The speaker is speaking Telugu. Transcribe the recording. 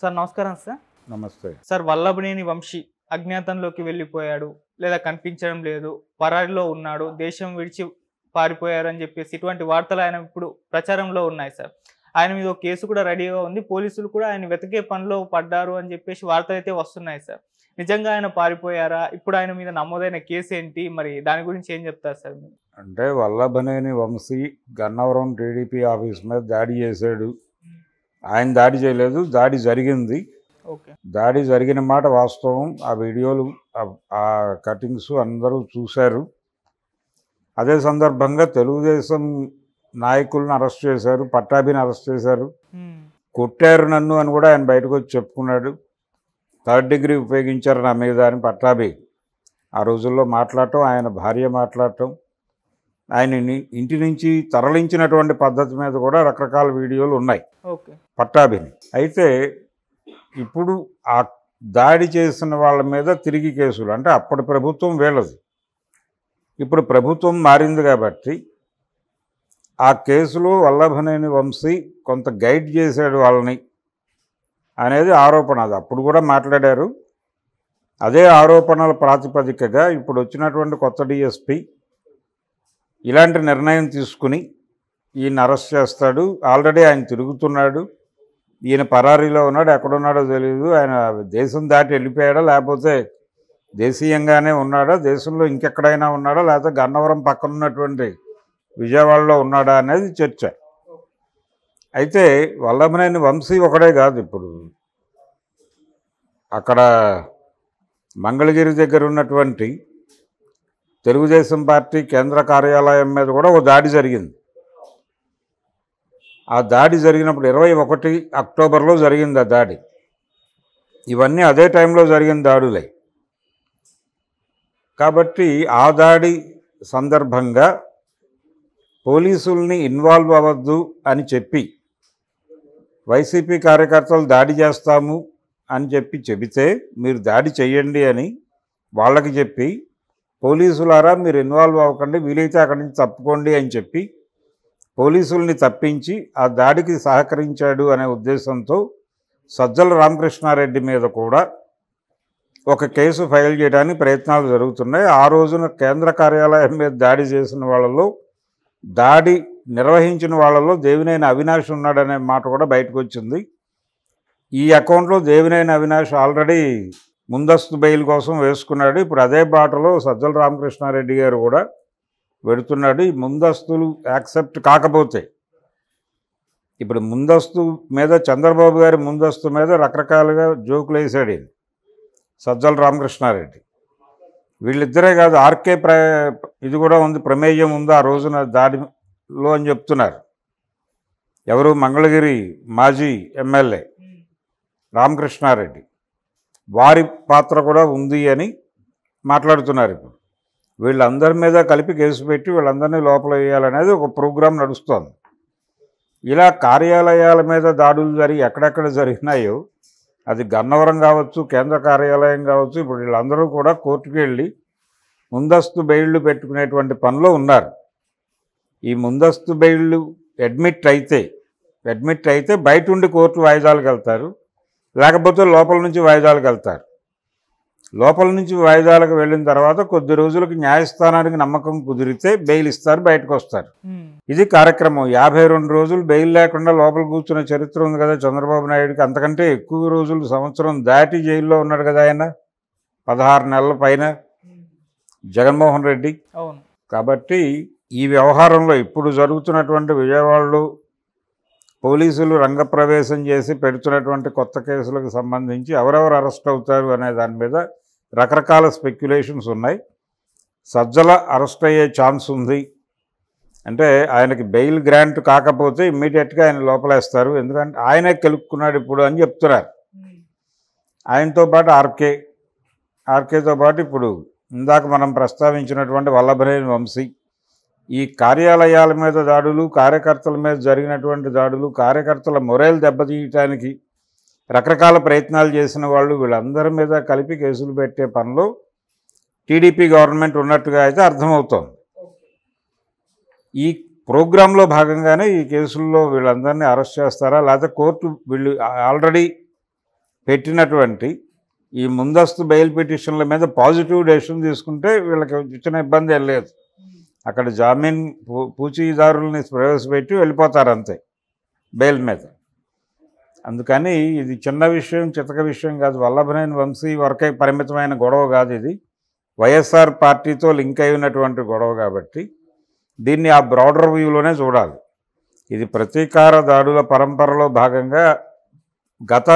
సార్ నమస్కారం సార్. నమస్తే. సార్ వల్లభనేని వంశీ అజ్ఞాతంలోకి వెళ్ళిపోయాడు, లేదా కనిపించడం లేదు, పరారిలో ఉన్నాడు, దేశం విడిచి పారిపోయారు అని చెప్పేసి ఇటువంటి వార్తలు ఆయన ఇప్పుడు ప్రచారంలో ఉన్నాయి సార్. ఆయన మీద ఒక కేసు కూడా రెడీగా ఉంది. పోలీసులు కూడా ఆయన వెతికే పనిలో పడ్డారు అని చెప్పేసి వార్తలు అయితే వస్తున్నాయి సార్. నిజంగా ఆయన పారిపోయారా? ఇప్పుడు ఆయన మీద నమోదైన కేసు ఏంటి? మరి దాని గురించి ఏం చెప్తారు సార్ మీరు? అంటే వల్లభనేని వంశీ గన్నవరం టీడీపీ ఆఫీస్ మీద దాడి చేశాడు. ఆయన దాడి చేయలేదు, దాడి జరిగింది. ఓకే. దాడి జరిగిన మాట వాస్తవం. ఆ వీడియోలు ఆ కటింగ్స్ అందరూ చూశారు. అదే సందర్భంగా తెలుగుదేశం నాయకులను అరెస్ట్ చేశారు, పట్టాభిని అరెస్ట్ చేశారు. కొట్టారు నన్ను అని కూడా ఆయన బయటకు వచ్చి చెప్పుకున్నాడు. 3rd డిగ్రీ ఉపయోగించారు నా మీద అని పట్టాభి ఆ రోజుల్లో మాట్లాడటం, ఆయన భార్య మాట్లాడటం, ఆయన ఇంటి నుంచి తరలించినటువంటి పద్ధతి మీద కూడా రకరకాల వీడియోలు ఉన్నాయి పట్టాభిని. అయితే ఇప్పుడు ఆ దాడి చేసిన వాళ్ళ మీద తిరిగి కేసులు, అంటే అప్పటి ప్రభుత్వం వీళ్ళది, ఇప్పుడు ప్రభుత్వం మారింది కాబట్టి ఆ కేసులో వల్లభనేని వంశీ కొంత గైడ్ చేశాడు వాళ్ళని అనేది ఆరోపణ. అది అప్పుడు కూడా మాట్లాడారు. అదే ఆరోపణల ప్రాతిపదికగా ఇప్పుడు వచ్చినటువంటి కొత్త డిఎస్పి ఇలాంటి నిర్ణయం తీసుకుని ఈయన అరెస్ట్ చేస్తాడు. ఆల్రెడీ ఆయన తిరుగుతున్నాడు, ఈయన పరారీలో ఉన్నాడు, ఎక్కడున్నాడో తెలియదు. ఆయన దేశం దాటి వెళ్ళిపోయాడా, లేకపోతే దేశీయంగానే ఉన్నాడా, దేశంలో ఇంకెక్కడైనా ఉన్నాడా, లేకపోతే గన్నవరం పక్కన ఉన్నటువంటి విజయవాడలో ఉన్నాడా అనేది చర్చ. అయితే వల్లభనేని వంశీ ఒకడే కాదు, ఇప్పుడు అక్కడ మంగళగిరి దగ్గర ఉన్నటువంటి తెలుగుదేశం పార్టీ కేంద్ర కార్యాలయం మీద కూడా ఓ దాడి జరిగింది. ఆ దాడి జరిగినప్పుడు 21 అక్టోబర్లో జరిగింది ఆ దాడి. ఇవన్నీ అదే టైంలో జరిగిన దాడులే కాబట్టి ఆ దాడి సందర్భంగా పోలీసుల్ని ఇన్వాల్వ్ అవ్వద్దు అని చెప్పి వైసీపీ కార్యకర్తలు దాడి చేస్తాము అని చెబితే మీరు దాడి చెయ్యండి అని వాళ్ళకి చెప్పి, పోలీసులారా మీరు ఇన్వాల్వ్ అవ్వకండి, వీలైతే అక్కడి నుంచి తప్పుకోండి అని చెప్పి పోలీసుల్ని తప్పించి ఆ దాడికి సహకరించాడు అనే ఉద్దేశంతో సజ్జల రామకృష్ణారెడ్డి మీద కూడా ఒక కేసు ఫైల్ చేయడానికి ప్రయత్నాలు జరుగుతున్నాయి. ఆ రోజున కేంద్ర కార్యాలయం మీద దాడి చేసిన వాళ్ళలో, దాడి నిర్వహించిన వాళ్ళలో దేవినేని అవినాష్ ఉన్నాడనే మాట కూడా బయటకు వచ్చింది. ఈ అకౌంట్లో దేవినేని అవినాష్ ఆల్రెడీ ముందస్తు బెయిల్ కోసం వేసుకున్నాడు. ఇప్పుడు అదే బాటలో సజ్జల రామకృష్ణారెడ్డి గారు కూడా పెడుతున్నాడు. ఈ ముందస్తులు యాక్సెప్ట్ కాకపోతే, ఇప్పుడు ముందస్తు మీద చంద్రబాబు గారి ముందస్తు మీద రకరకాలుగా జోకులు వేసాడు సజ్జల రామకృష్ణారెడ్డి. వీళ్ళిద్దరే కాదు, ఆర్కే ఇది కూడా ఉంది, ప్రమేయం ఉంది ఆ రోజున దాడిలో అని చెప్తున్నారు. ఎవరు? మంగళగిరి మాజీ ఎమ్మెల్యే రామకృష్ణారెడ్డి, వారి పాత్ర కూడా ఉంది అని మాట్లాడుతున్నారు. ఇప్పుడు వీళ్ళందరి మీద కలిపి కేసు పెట్టి వీళ్ళందరినీ లోపల వేయాలనేది ఒక ప్రోగ్రాం నడుస్తోంది. ఇలా కార్యాలయాల మీద దాడులు జరిగి ఎక్కడెక్కడ జరిగినాయో, అది గన్నవరం కావచ్చు, కేంద్ర కార్యాలయం కావచ్చు, ఇప్పుడు వీళ్ళందరూ కూడా కోర్టుకు వెళ్ళి ముందస్తు బెయిళ్లు పెట్టుకునేటువంటి పనిలో ఉన్నారు. ఈ ముందస్తు బెయిళ్లు అడ్మిట్ అయితే బయట ఉండి కోర్టు వాయిదాలకు వెళ్తారు, లేకపోతే లోపల నుంచి వాయిదాలకు వెళ్తారు. లోపల నుంచి వాయిదాలకు వెళ్ళిన తర్వాత కొద్ది రోజులకి న్యాయస్థానానికి నమ్మకం కుదిరితే బెయిల్ ఇస్తారు, బయటకు వస్తారు. ఇది కార్యక్రమం. 52 రోజులు బెయిల్ లేకుండా లోపల కూర్చున్న చరిత్ర ఉంది కదా చంద్రబాబు నాయుడుకి. అంతకంటే ఎక్కువ రోజులు, సంవత్సరం దాటి జైల్లో ఉన్నాడు కదా ఆయన, 16 నెలల పైన జగన్మోహన్ రెడ్డి. కాబట్టి ఈ వ్యవహారంలో ఇప్పుడు జరుగుతున్నటువంటి విజయవాడలో పోలీసులు రంగప్రవేశం చేసి పెడుతున్నటువంటి కొత్త కేసులకు సంబంధించి ఎవరెవరు అరెస్ట్ అవుతారు అనే దాని మీద రకరకాల స్పెక్యులేషన్స్ ఉన్నాయి. సజ్జల అరెస్ట్ అయ్యే ఛాన్స్ ఉంది. అంటే ఆయనకి బెయిల్ గ్రాంట్ కాకపోతే ఇమ్మీడియట్గా ఆయన లోపలేస్తారు, ఎందుకంటే ఆయనే కెలుక్కున్నాడు ఇప్పుడు అని చెప్తున్నారు. ఆయనతో పాటు ఆర్కేతో పాటు ఇప్పుడు ఇందాక మనం ప్రస్తావించినటువంటి వల్లభనేని వంశీ, ఈ కార్యాలయాల మీద దాడులు, కార్యకర్తల మీద జరిగినటువంటి దాడులు, కార్యకర్తల మొరేల్ దెబ్బతీయటానికి రకరకాల ప్రయత్నాలు చేసిన వాళ్ళు, వీళ్ళందరి మీద కలిపి కేసులు పెట్టే పనిలో టీడీపీ గవర్నమెంట్ ఉన్నట్టుగా అయితే అర్థమవుతోంది. ఈ ప్రోగ్రాంలో భాగంగానే ఈ కేసుల్లో వీళ్ళందరినీ అరెస్ట్ చేస్తారా, లేకపోతే కోర్టు వీళ్ళు ఆల్రెడీ పెట్టినటువంటి ఈ ముందస్తు బెయిల్ పిటిషన్ల మీద పాజిటివ్ డెసిషన్ తీసుకుంటే వీళ్ళకి ఇచ్చిన ఇబ్బంది ఏం లేదు. అక్కడ జామీన్ పూచీదారుల్ని ప్రవేశపెట్టి వెళ్ళిపోతారు అంతే బెయిల్ మీద. అందుకని ఇది చిన్న విషయం, చితక విషయం కాదు. వల్లభనేని వంశీ వరకే పరిమితమైన గొడవ కాదు ఇది. వైఎస్ఆర్ పార్టీతో లింక్ అయి ఉన్నటువంటి గొడవ కాబట్టి దీన్ని ఆ బ్రాడర్ వ్యూలోనే చూడాలి. ఇది ప్రతీకార దాడుల పరంపరలో భాగంగా గత